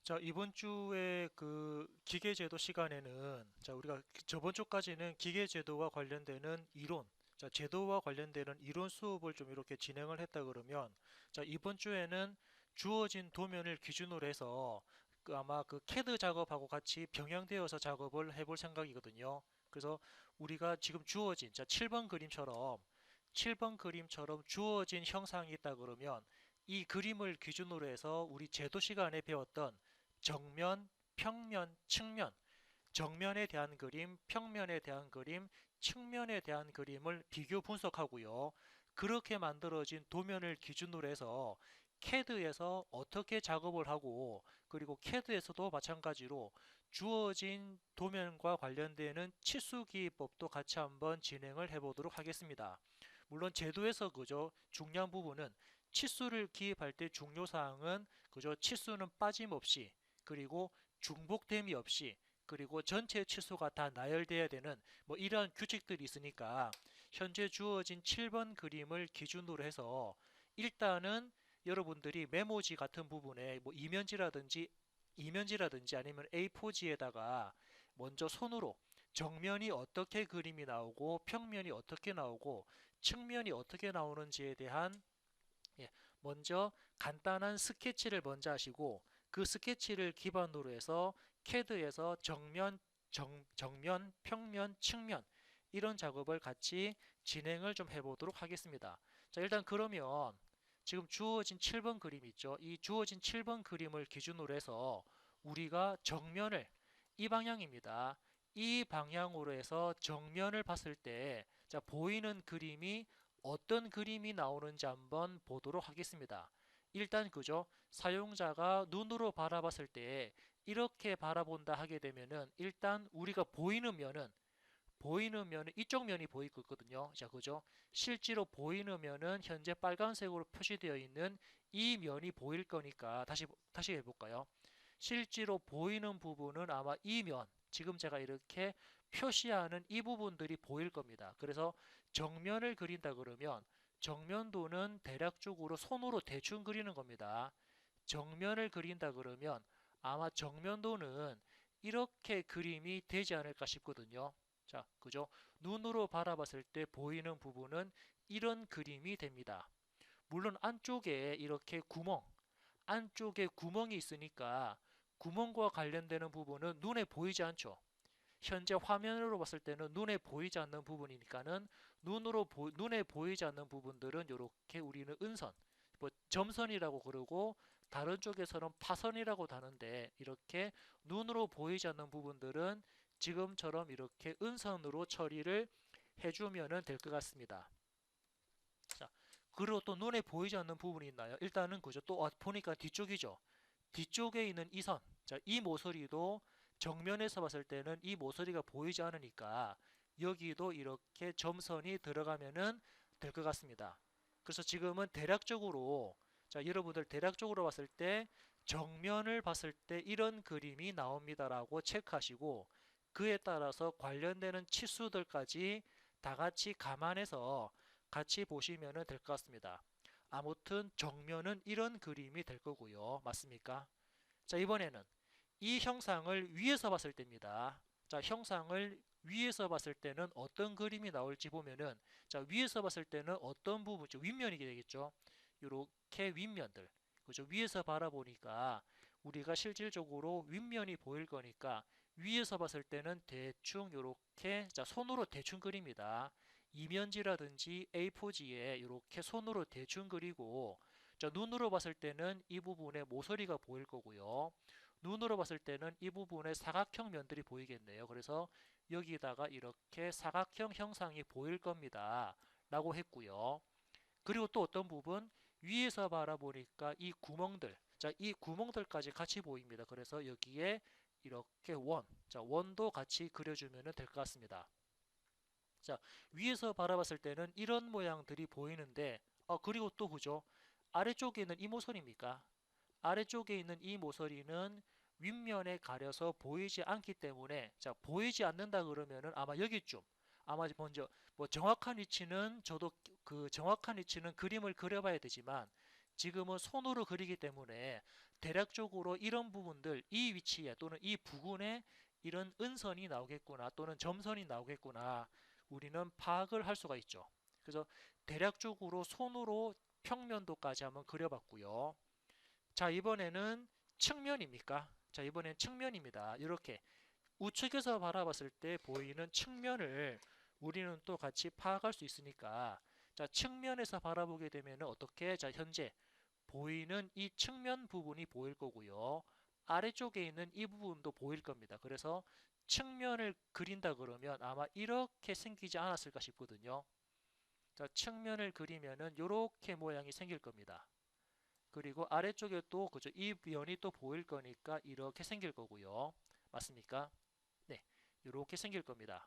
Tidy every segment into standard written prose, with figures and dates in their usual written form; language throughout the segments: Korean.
자, 이번 주에 그 기계제도 시간에는 우리가 저번 주까지는 기계제도와 관련되는 이론, 제도와 관련되는 이론 수업을 좀 이렇게 진행을 했다 그러면 이번 주에는 주어진 도면을 기준으로 해서 아마 그 캐드 작업하고 같이 병행되어서 작업을 해볼 생각이거든요. 그래서 우리가 지금 주어진 7번 그림처럼 주어진 형상이 있다 그러면 이 그림을 기준으로 해서 우리 제도 시간에 배웠던 정면, 평면, 측면, 정면에 대한 그림, 평면에 대한 그림, 측면에 대한 그림을 비교 분석하고요. 그렇게 만들어진 도면을 기준으로 해서 CAD에서 어떻게 작업을 하고, 그리고 CAD에서도 마찬가지로 주어진 도면과 관련되는 치수기법도 같이 한번 진행을 해보도록 하겠습니다. 물론 제도에서 그저 중요한 부분은 치수를 기입할 때 중요사항은 그저 치수는 빠짐없이, 그리고 중복됨이 없이, 그리고 전체 치수가 다 나열돼야 되는 이러한 규칙들이 있으니까 현재 주어진 7번 그림을 기준으로 해서 일단은 여러분들이 메모지 같은 부분에 이면지라든지 아니면 A4지에다가 먼저 손으로 정면이 어떻게 그림이 나오고 평면이 어떻게 나오고 측면이 어떻게 나오는지에 대한, 예, 먼저 간단한 스케치를 먼저 하시고, 그 스케치를 기반으로 해서 CAD에서 정면, 평면, 측면 이런 작업을 같이 진행을 좀 해보도록 하겠습니다. 자, 일단 그러면 지금 주어진 7번 그림 있죠? 이 주어진 7번 그림을 기준으로 해서 우리가 정면을, 이 방향입니다. 이 방향으로 해서 정면을 봤을 때 보이는 그림이 어떤 그림이 나오는지 한번 보도록 하겠습니다. 일단 그죠? 사용자가 눈으로 바라봤을 때 이렇게 바라본다 하게 되면은 일단 우리가 보이는 면은 이쪽 면이 보일 거거든요. 자, 그죠? 실제로 보이는 면은 현재 빨간색으로 표시되어 있는 이 면이 보일 거니까 다시 해볼까요? 실제로 보이는 부분은 아마 이 면, 지금 제가 이렇게 표시하는 이 부분들이 보일 겁니다. 그래서 정면을 그린다 그러면 정면도는 대략적으로 손으로 대충 그리는 겁니다. 정면을 그린다 그러면 아마 정면도는 이렇게 그림이 되지 않을까 싶거든요. 자, 그죠? 눈으로 바라봤을 때 보이는 부분은 이런 그림이 됩니다. 물론 안쪽에 구멍이 있으니까 구멍과 관련되는 부분은 눈에 보이지 않죠. 현재 화면으로 봤을 때는 눈에 보이지 않는 부분이니까는 눈에 보이지 않는 부분들은 이렇게 우리는 은선, 점선이라고 그러고 다른 쪽에서는 파선이라고 하는데, 이렇게 눈으로 보이지 않는 부분들은 지금처럼 이렇게 은선으로 처리를 해주면 될 것 같습니다. 자, 그리고 또 눈에 보이지 않는 부분이 있나요? 일단은 그죠. 또 보니까 뒤쪽이죠. 뒤쪽에 있는 이 선, 이 모서리도 정면에서 봤을 때는 이 모서리가 보이지 않으니까 여기도 이렇게 점선이 들어가면은 될 것 같습니다. 그래서 지금은 대략적으로, 여러분들 대략적으로 봤을 때 정면을 봤을 때 이런 그림이 나옵니다라고 체크하시고, 그에 따라서 관련되는 치수들까지 다 같이 감안해서 같이 보시면 될 것 같습니다. 아무튼 정면은 이런 그림이 될 거고요. 맞습니까? 자, 이번에는 이 형상을 위에서 봤을 때입니다. 자, 형상을 위에서 봤을 때는 어떤 그림이 나올지 보면은, 위에서 봤을 때는 어떤 부분, 윗면이 되겠죠. 이렇게 윗면들. 그죠? 위에서 바라보니까 우리가 실질적으로 윗면이 보일 거니까 위에서 봤을 때는 대충 이렇게 손으로 대충 그립니다. 이면지라든지 A4지에 이렇게 손으로 대충 그리고, 눈으로 봤을 때는 이 부분에 모서리가 보일 거고요. 눈으로 봤을 때는 이 부분에 사각형 면들이 보이겠네요. 그래서 여기다가 이렇게 사각형 형상이 보일 겁니다. 라고 했고요. 그리고 또 어떤 부분, 위에서 바라보니까 이 구멍들까지 같이 보입니다. 그래서 여기에 이렇게 원도 같이 그려주면 될 것 같습니다. 자, 위에서 바라봤을 때는 이런 모양들이 보이는데, 그리고 또 그죠? 아래쪽에 있는 이 모서리입니까? 아래쪽에 있는 이 모서리는 윗면에 가려서 보이지 않기 때문에, 보이지 않는다 그러면은 아마 여기쯤, 아마 먼저 정확한 위치는 저도 그 정확한 위치는 그림을 그려봐야 되지만 지금은 손으로 그리기 때문에 대략적으로 이런 부분들, 이 위치에 또는 이 부근에 이런 은선이 나오겠구나 또는 점선이 나오겠구나 우리는 파악을 할 수가 있죠. 그래서 대략적으로 손으로 평면도까지 한번 그려봤고요. 자, 이번에는 측면입니까? 자, 이번엔 측면입니다. 이렇게 우측에서 바라봤을 때 보이는 측면을 우리는 또 같이 파악할 수 있으니까, 자, 측면에서 바라보게 되면 어떻게, 자, 현재 보이는 이 측면 부분이 보일 거고요. 아래쪽에 있는 이 부분도 보일 겁니다. 그래서 측면을 그린다 그러면 아마 이렇게 생기지 않았을까 싶거든요. 자, 측면을 그리면은 이렇게 모양이 생길 겁니다. 그리고 아래쪽에 또 그죠, 이 면이 또 보일 거니까 이렇게 생길 거고요. 맞습니까? 네, 이렇게 생길 겁니다.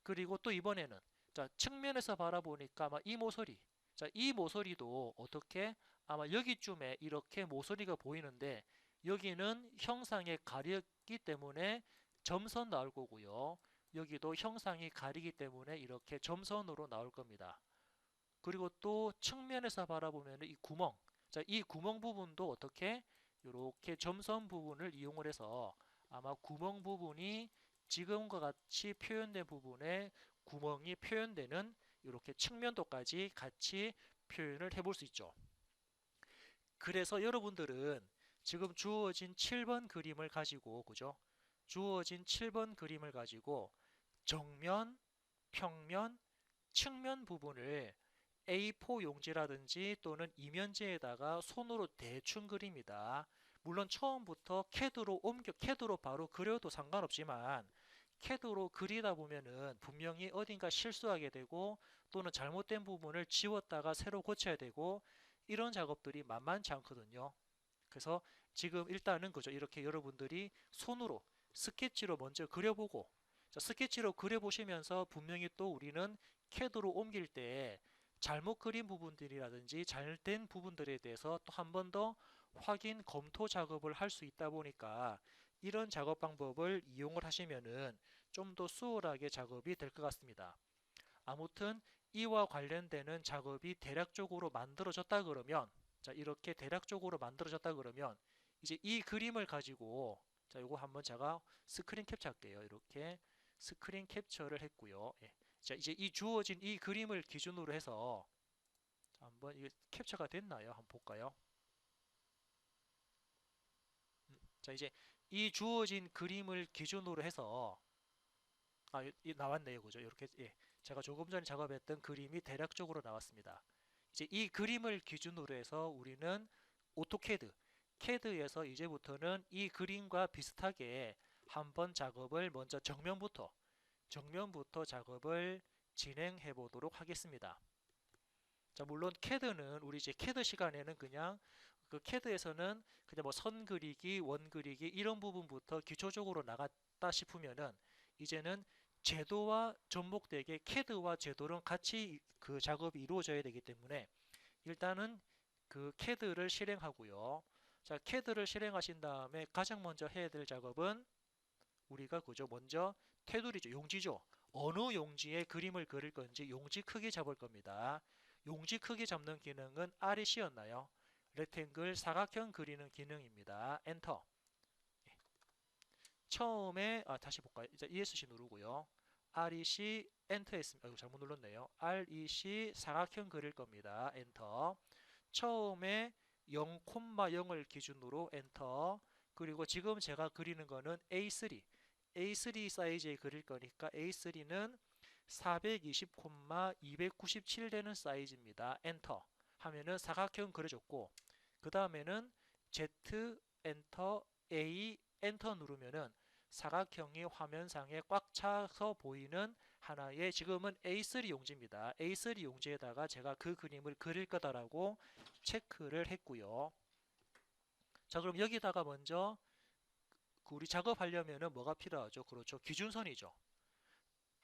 그리고 또 이번에는, 자, 측면에서 바라보니까 아마 이 모서리, 자, 이 모서리도 어떻게, 아마 여기쯤에 이렇게 모서리가 보이는데 여기는 형상에 가렸기 때문에 점선 나올 거고요. 여기도 형상이 가리기 때문에 이렇게 점선으로 나올 겁니다. 그리고 또 측면에서 바라보면 이 구멍, 자, 이 구멍 부분도 어떻게, 이렇게 점선 부분을 이용을 해서 아마 구멍 부분이 지금과 같이 표현된 부분에 구멍이 표현되는 이렇게 측면도까지 같이 표현을 해볼 수 있죠. 그래서 여러분들은 지금 주어진 7번 그림을 가지고, 그죠? 주어진 7번 그림을 가지고 정면, 평면, 측면 부분을 A4 용지라든지 또는 이면지에다가 손으로 대충 그립니다. 물론 처음부터 캐드로 바로 그려도 상관없지만 캐드로 그리다 보면은 분명히 어딘가 실수하게 되고 또는 잘못된 부분을 지웠다가 새로 고쳐야 되고 이런 작업들이 만만치 않거든요. 그래서 지금 일단은 그죠, 이렇게 여러분들이 손으로 스케치로 먼저 그려보고, 자, 스케치로 그려보시면서 분명히 또 우리는 캐드로 옮길 때 잘못 그린 부분들이라든지 잘된 부분들에 대해서 또 한 번 더 확인 검토 작업을 할 수 있다 보니까 이런 작업 방법을 이용을 하시면은 좀 더 수월하게 작업이 될 것 같습니다. 아무튼 이와 관련되는 작업이 대략적으로 만들어졌다 그러면, 자, 이렇게 대략적으로 만들어졌다 그러면 이제 이 그림을 가지고, 자, 이거 한번 제가 스크린 캡처 할게요. 이렇게 스크린 캡처를 했고요. 예. 자, 이제 이 주어진 이 그림을 기준으로 해서, 자, 한번 이게 캡처가 됐나요? 한번 볼까요? 자, 이제 이 주어진 그림을 기준으로 해서, 나왔네요. 그죠? 이렇게, 예. 제가 조금 전에 작업했던 그림이 대략적으로 나왔습니다. 이제 이 그림을 기준으로 해서 우리는 오토캐드, 캐드에서 이제부터는 이 그림과 비슷하게 한번 작업을 먼저 정면부터 작업을 진행해 보도록 하겠습니다. 자, 물론 캐드는 우리 이제 캐드 시간에는 그냥 그 캐드에서는 그냥 뭐 선 그리기, 원 그리기 이런 부분부터 기초적으로 나갔다 싶으면은 이제는 제도와 접목되게 캐드와 제도는 같이 그 작업이 이루어져야 되기 때문에 일단은 그 캐드를 실행하고요. 자, 캐드를 실행하신 다음에 가장 먼저 해야 될 작업은 우리가 그죠, 먼저 테두리죠, 용지죠. 어느 용지에 그림을 그릴 건지 용지 크기 잡을 겁니다. 용지 크기 잡는 기능은 REC였나요? 렉탱글 사각형 그리는 기능입니다. 엔터. 처음에 다시 볼까요? 이제 ESC 누르고요. REC 엔터 했습니다. 잘못 눌렀네요. REC 사각형 그릴 겁니다. 엔터. 처음에 0,0을 기준으로 엔터. 그리고 지금 제가 그리는 거는 A3 사이즈에 그릴 거니까 A3는 420,297 되는 사이즈입니다. 엔터 하면은 사각형 그려줬고, 그 다음에는 Z 엔터, A 엔터 누르면은 사각형이 화면상에 꽉 차서 보이는 하나의, 지금은 A3 용지입니다. A3 용지에다가 제가 그 그림을 그릴 거다라고 체크를 했고요. 자, 그럼 여기다가 먼저 우리 작업하려면은 뭐가 필요하죠? 그렇죠, 기준선이죠.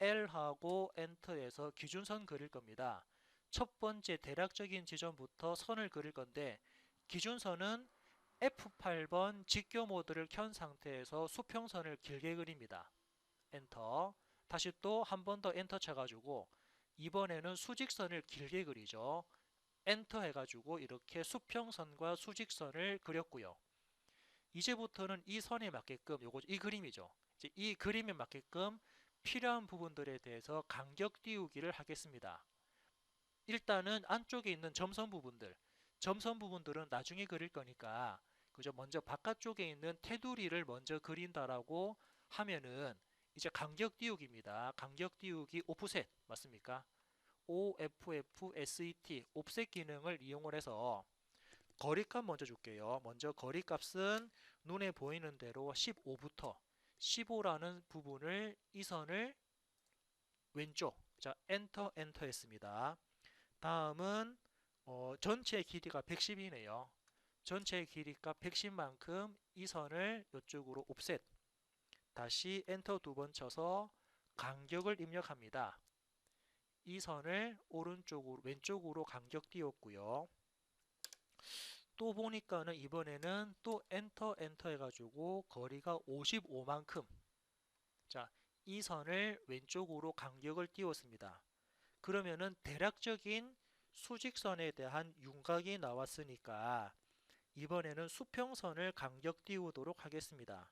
L하고 엔터에서 기준선 그릴 겁니다. 첫 번째 대략적인 지점부터 선을 그릴 건데 기준선은 F8번 직교 모드를 켠 상태에서 수평선을 길게 그립니다. 엔터. 다시 또 한 번 더 엔터 쳐가지고 이번에는 수직선을 길게 그리죠. 엔터 해가지고 이렇게 수평선과 수직선을 그렸고요. 이제부터는 이 선에 맞게끔 이 그림이죠. 이제 이 그림에 맞게끔 필요한 부분들에 대해서 간격 띄우기를 하겠습니다. 일단은 안쪽에 있는 점선 부분들은 나중에 그릴 거니까 그죠? 먼저 바깥쪽에 있는 테두리를 먼저 그린다라고 하면은 이제 간격 띄우기입니다. 간격 띄우기 오프셋 맞습니까? OFFSET 옵셋 기능을 이용을 해서 거리값 먼저 줄게요. 먼저 거리값은 눈에 보이는 대로 15부터 15라는 부분을 이 선을 왼쪽 자 엔터 했습니다. 다음은 전체 길이가 110이네요. 전체 길이가 110만큼 이 선을 이쪽으로 옵셋 다시 엔터 두 번 쳐서 간격을 입력합니다. 이 선을 왼쪽으로 간격 띄웠고요. 또 보니까는 이번에는 또 엔터 해가지고 거리가 55만큼 자, 이 선을 왼쪽으로 간격을 띄웠습니다. 그러면은 대략적인 수직선에 대한 윤곽이 나왔으니까 이번에는 수평선을 간격 띄우도록 하겠습니다.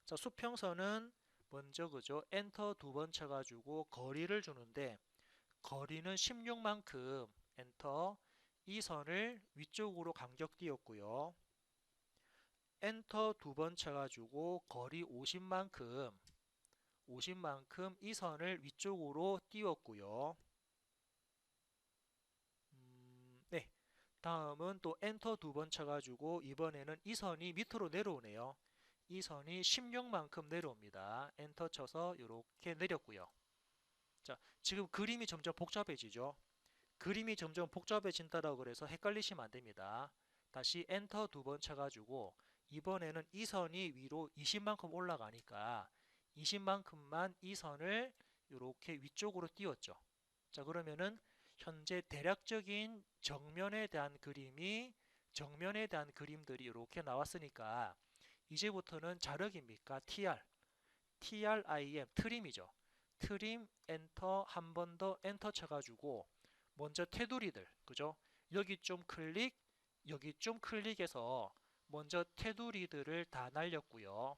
자, 수평선은 먼저 그죠? 엔터 두 번 쳐가지고 거리를 주는데 거리는 16만큼 엔터 이 선을 위쪽으로 간격 띄웠고요. 엔터 두 번 쳐가지고 거리 50만큼 이 선을 위쪽으로 띄웠고요. 네. 다음은 또 엔터 두 번 쳐가지고 이번에는 이 선이 밑으로 내려오네요. 이 선이 16만큼 내려옵니다. 엔터 쳐서 이렇게 내렸고요. 자, 지금 그림이 점점 복잡해지죠. 그림이 점점 복잡해진다라고 그래서 헷갈리시면 안 됩니다. 다시 엔터 두 번 쳐가지고 이번에는 이 선이 위로 20만큼 올라가니까 20만큼만 이 선을 이렇게 위쪽으로 띄웠죠. 자, 그러면은 현재 대략적인 정면에 대한 그림들이 이렇게 나왔으니까 이제부터는 자력입니까? TRIM 트림이죠. 트림 엔터 한 번 더 엔터 쳐가지고 먼저 테두리들 그죠? 여기 좀 클릭해서 먼저 테두리들을 다 날렸고요.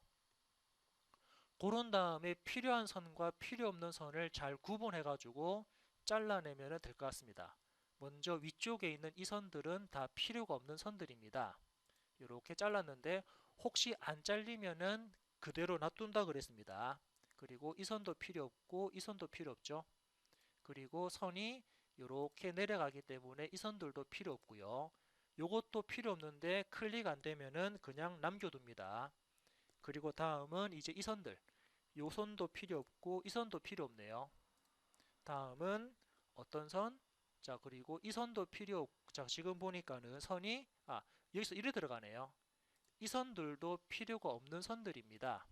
그런 다음에 필요한 선과 필요 없는 선을 잘 구분해 가지고 잘라내면 될 것 같습니다. 먼저 위쪽에 있는 이 선들은 다 필요가 없는 선들입니다. 이렇게 잘랐는데 혹시 안 잘리면은 그대로 놔둔다 그랬습니다. 그리고 이 선도 필요 없고 이 선도 필요 없죠. 그리고 선이 이렇게 내려가기 때문에 이 선들도 필요 없고요. 요것도 필요 없는데 클릭 안 되면은 그냥 남겨둡니다. 그리고 다음은 이제 이 선들 요 선도 필요 없고 이 선도 필요 없네요. 다음은 어떤 선? 자, 그리고 이 선도 필요 없. 자, 지금 보니까는 선이 여기서 이래 들어가네요. 이 선들도 필요가 없는 선들입니다.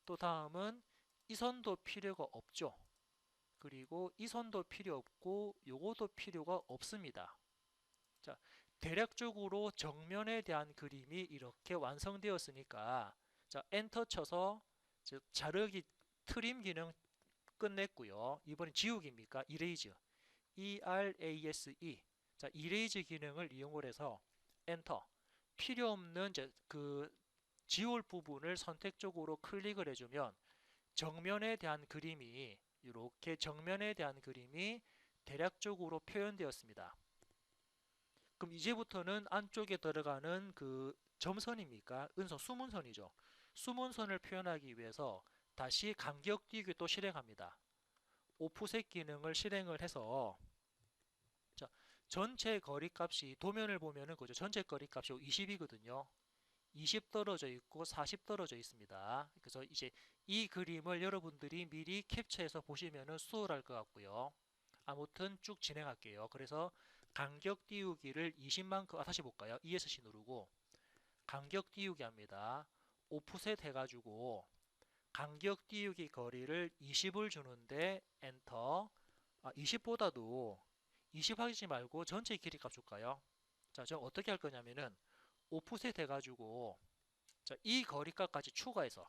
또 다음은 이 선도 필요가 없죠. 그리고 이 선도 필요 없고 요것도 필요가 없습니다. 자, 대략적으로 정면에 대한 그림이 이렇게 완성되었으니까 자, 엔터 쳐서 자르기 트림 기능 끝냈고요. 이번엔 지우기입니까? 이레이즈. ERASE. 자, 이레이즈 기능을 이용을 해서 엔터. 필요 없는 그 지울 부분을 선택적으로 클릭을 해주면 정면에 대한 그림이 이렇게 정면에 대한 그림이 대략적으로 표현되었습니다. 그럼 이제부터는 안쪽에 들어가는 그 점선입니까? 수문선이죠. 수문선을 표현하기 위해서 다시 간격 띄우기 또 실행합니다. 오프셋 기능을 실행을 해서 자, 전체 거리값이 도면을 보면은 그죠? 전체 거리값이 20이거든요. 20 떨어져 있고 40 떨어져 있습니다. 그래서 이제 이 그림을 여러분들이 미리 캡처해서 보시면은 수월할 것 같고요. 아무튼 쭉 진행할게요. 그래서 간격 띄우기를 20만큼 다시 볼까요? ESC 누르고 간격 띄우기 합니다. 오프셋 해가지고 간격 띄우기 거리를 20을 주는데 엔터 20보다도 20 하지 말고 전체 길이값 줄까요? 자, 저 어떻게 할 거냐면은 오프셋 해가지고 자, 이 거리값까지 추가해서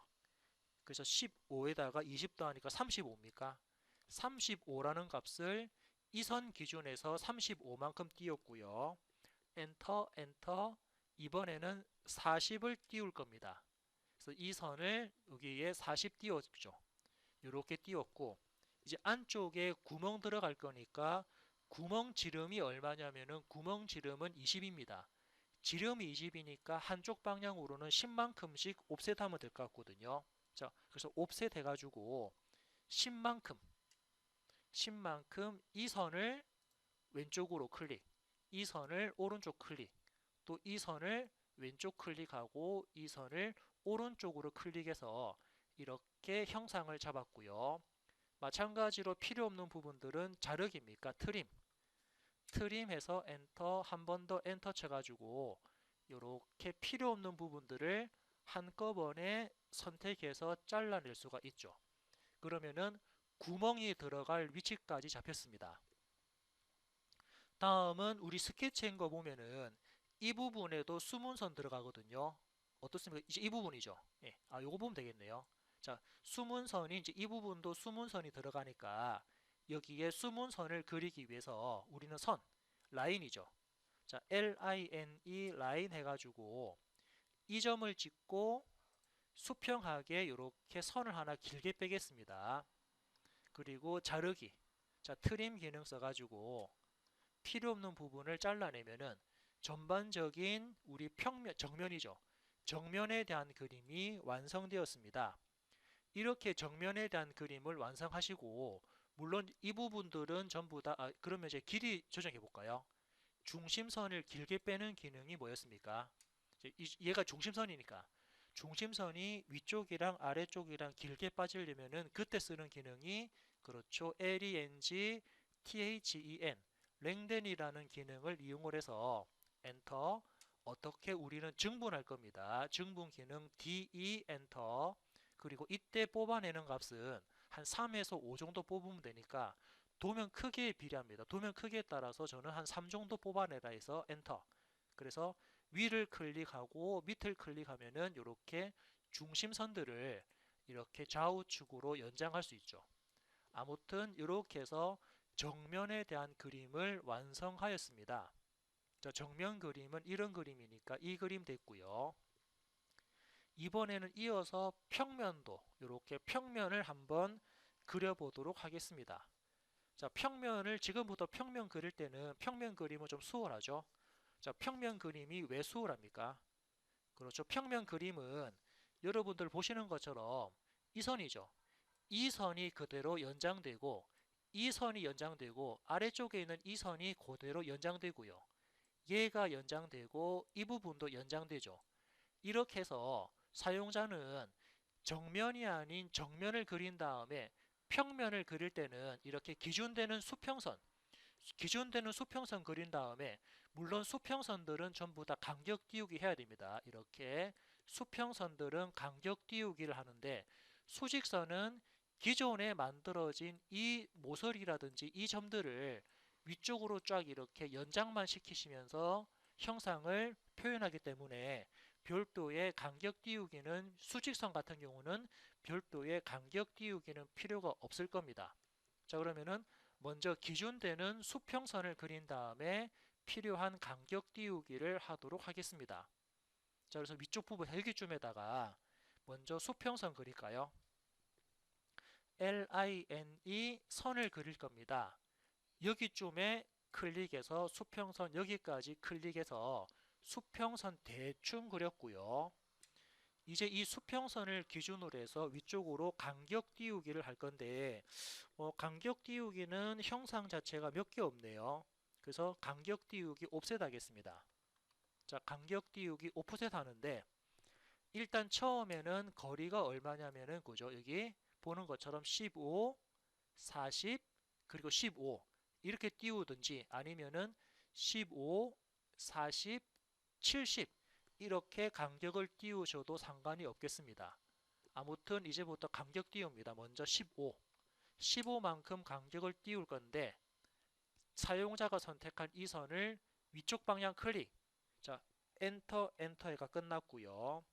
그래서 15에다가 20 더하니까 35입니까? 35라는 값을 이 선 기준에서 35만큼 띄웠고요. 엔터, 엔터. 이번에는 40을 띄울 겁니다. 그래서 이 선을 여기에 40 띄웠죠. 이렇게 띄웠고, 이제 안쪽에 구멍 들어갈 거니까 구멍 지름이 얼마냐면은 구멍 지름은 20입니다. 지름이 20이니까 한쪽 방향으로는 10만큼씩 옵셋하면 될 것 같거든요. 자, 그래서 옵셋 해가지고 10만큼, 10만큼 이 선을 왼쪽으로 클릭, 이 선을 오른쪽 클릭, 또 이 선을 왼쪽 클릭하고 이 선을 오른쪽으로 클릭해서 이렇게 형상을 잡았고요. 마찬가지로 필요 없는 부분들은 자르기입니까? 트림. 트림해서 엔터, 한 번 더 엔터 쳐가지고 이렇게 필요 없는 부분들을 한꺼번에 선택해서 잘라낼 수가 있죠. 그러면은 구멍이 들어갈 위치까지 잡혔습니다. 다음은 우리 스케치한 거 보면은 이 부분에도 수문선 들어가거든요. 어떻습니까? 이제 이 부분이죠. 예. 요거 보면 되겠네요. 자, 수문선이 이제 이 부분도 수문선이 들어가니까 여기에 수문선을 그리기 위해서 우리는 선, 라인이죠. 자, LINE 라인 해가지고 이 점을 찍고 수평하게 이렇게 선을 하나 길게 빼겠습니다. 그리고 자르기. 자, 트림 기능 써가지고 필요 없는 부분을 잘라내면은 전반적인 우리 정면이죠. 정면에 대한 그림이 완성되었습니다. 이렇게 정면에 대한 그림을 완성하시고, 물론 이 부분들은 전부 다, 그러면 이제 길이 조정해 볼까요? 중심선을 길게 빼는 기능이 뭐였습니까? 얘가 중심선이니까 중심선이 위쪽이랑 아래쪽이랑 길게 빠지려면은 그때 쓰는 기능이 그렇죠. LENG THEN 랭덴이라는 기능을 이용을 해서 엔터. 어떻게 우리는 증분할 겁니다. 증분 기능 DE 엔터. 그리고 이때 뽑아내는 값은 한 3에서 5 정도 뽑으면 되니까 도면 크기에 비례합니다. 도면 크기에 따라서 저는 한 3 정도 뽑아내라 해서 엔터. 그래서 위를 클릭하고 밑을 클릭하면은 이렇게 중심선들을 이렇게 좌우측으로 연장할 수 있죠. 아무튼 이렇게 해서 정면에 대한 그림을 완성하였습니다. 자, 정면 그림은 이런 그림이니까 이 그림 됐고요. 이번에는 이어서 평면도 이렇게 평면을 한번 그려보도록 하겠습니다. 자, 평면을 지금부터 평면 그릴 때는 평면 그림은 좀 수월하죠. 자, 평면 그림이 왜 수월합니까? 그렇죠. 평면 그림은 여러분들 보시는 것처럼 이 선이죠. 이 선이 그대로 연장되고 이 선이 연장되고 아래쪽에 있는 이 선이 그대로 연장되고요. 얘가 연장되고 이 부분도 연장되죠. 이렇게 해서 사용자는 정면이 아닌 정면을 그린 다음에 평면을 그릴 때는 이렇게 기준되는 수평선 그린 다음에 물론 수평선들은 전부 다 간격 띄우기 해야 됩니다. 이렇게 수평선들은 간격 띄우기를 하는데 수직선은 기존에 만들어진 이 모서리라든지 이 점들을 위쪽으로 쫙 이렇게 연장만 시키시면서 형상을 표현하기 때문에 별도의 간격 띄우기는 수직선 같은 경우는 별도의 간격 띄우기는 필요가 없을 겁니다. 자, 그러면은 먼저 기준되는 수평선을 그린 다음에 필요한 간격 띄우기를 하도록 하겠습니다. 자, 그래서 위쪽 부분 헬기쯤에다가 먼저 수평선 그릴까요? LINE 선을 그릴 겁니다. 여기쯤에 클릭해서 수평선 여기까지 클릭해서 수평선 대충 그렸고요. 이제 이 수평선을 기준으로 해서 위쪽으로 간격 띄우기를 할 건데 간격 띄우기는 형상 자체가 몇 개 없네요. 그래서 간격 띄우기 옵셋 하겠습니다. 자, 간격 띄우기 오프셋 하는데 일단 처음에는 거리가 얼마냐면은 그죠? 여기 보는 것처럼 15, 40 그리고 15 이렇게 띄우든지 아니면은 15, 40, 70 이렇게 간격을 띄우셔도 상관이 없겠습니다. 아무튼 이제부터 간격 띄웁니다. 먼저 15, 15만큼 간격을 띄울 건데 사용자가 선택한 이 선을 위쪽 방향 클릭. 자, 엔터, 엔터가 끝났고요.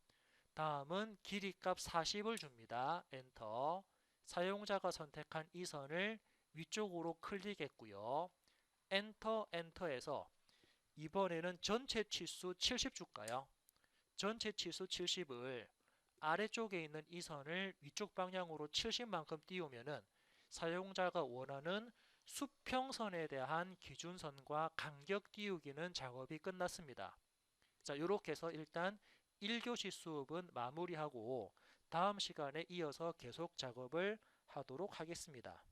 다음은 길이값 40을 줍니다. 엔터. 사용자가 선택한 이 선을 위쪽으로 클릭했고요. 엔터에서 이번에는 전체 치수 70 줄까요? 전체 치수 70을 아래쪽에 있는 이 선을 위쪽 방향으로 70만큼 띄우면은 사용자가 원하는 수평선에 대한 기준선과 간격 띄우기는 작업이 끝났습니다. 자, 이렇게 해서 일단 1교시 수업은 마무리하고 다음 시간에 이어서 계속 작업을 하도록 하겠습니다.